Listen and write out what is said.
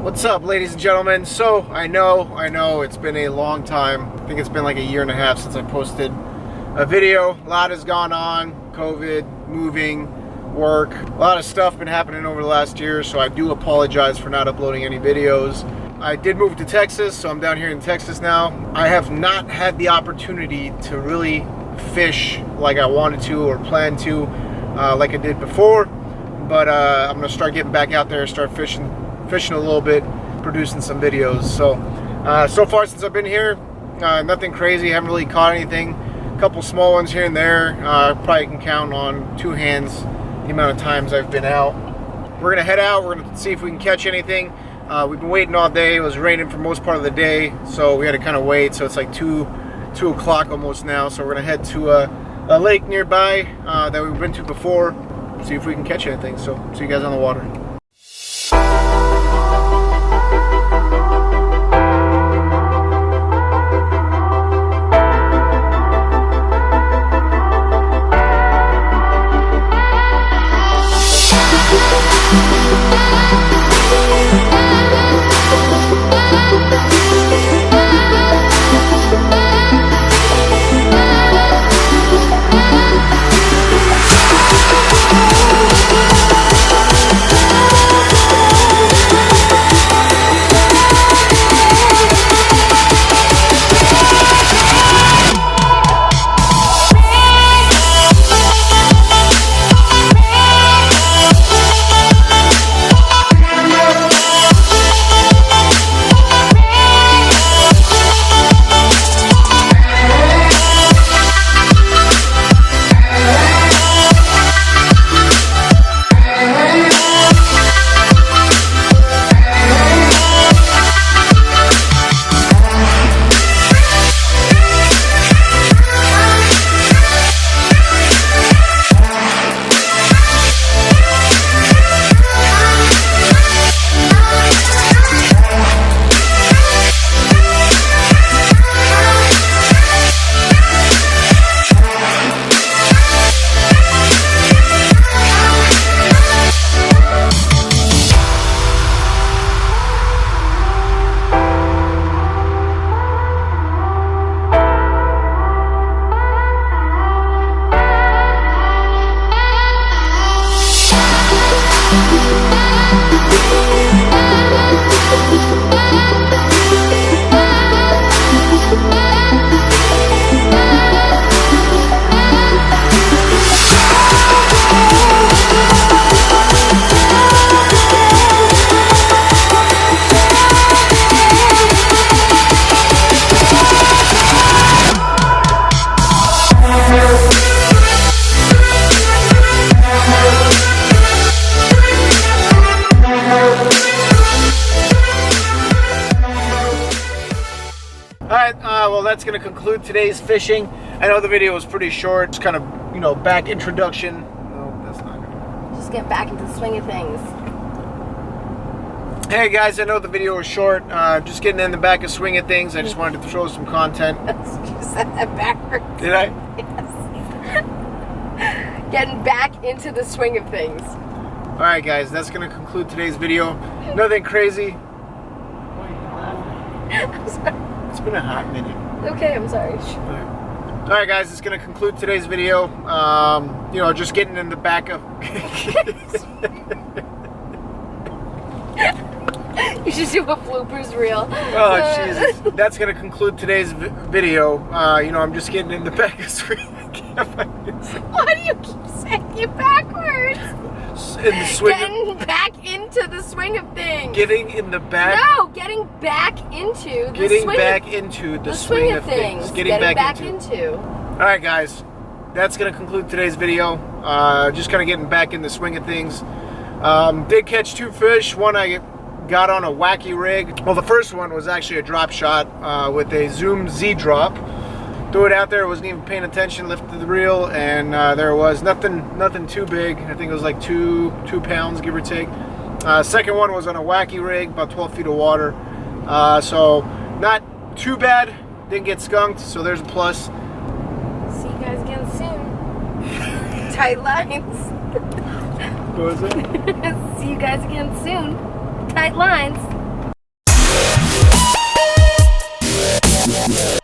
What's up, ladies and gentlemen? So I know it's been a long time. I think it's been like a year and a half since I posted a video. A lot has gone on. COVID, moving, work, a lot of stuff been happening over the last year, so I do apologize for not uploading any videos. I did move to Texas, so I'm down here in Texas now. I have not had the opportunity to really fish like I wanted to or planned to like I did before, but I'm gonna start getting back out there, start fishing a little bit, producing some videos. So far since I've been here, nothing crazy. Haven't really caught anything. A couple small ones here and there. Probably can count on two hands the amount of times I've been out. We're gonna head out. We're gonna see if we can catch anything. We've been waiting all day. It was raining for most part of the day, so we had to kind of wait. So it's like 2 o'clock almost now. So we're gonna head to a lake nearby that we've been to before. See if we can catch anything. So see you guys on the water. Well, that's going to conclude today's fishing. I know the video was pretty short. It's kind of, back introduction. No, that's not good. Just get back into the swing of things. Hey guys, I know the video was short. Just getting in the back of swing of things. I just wanted to throw some content. You said that backwards. Did I? Yes. Getting back into the swing of things. Alright guys, that's going to conclude today's video. Nothing crazy. I'm sorry. It's been a hot minute. Okay, I'm sorry. Alright guys, it's going to conclude today's video. Just getting in the back of... You should do a bloopers reel. Oh, Jesus. That's going to conclude today's video. I'm just getting in the back of swing. Why do you keep saying it backwards? In the swing. Getting back into the swing of things. Getting in the back. No, getting back into the swing of things. Getting back into. All right, guys, that's gonna conclude today's video. Just kind of getting back in the swing of things. Did catch 2 fish. One I got on a wacky rig. Well, the first one was actually a drop shot with a Zoom Z drop. Threw it out there, wasn't even paying attention, lifted the reel, and there was nothing too big. I think it was like 2 pounds, give or take. Second one was on a wacky rig, about 12 feet of water. So not too bad, didn't get skunked, so there's a plus. See you guys again soon. Tight lines. What was it? See you guys again soon. Tight lines. Bye.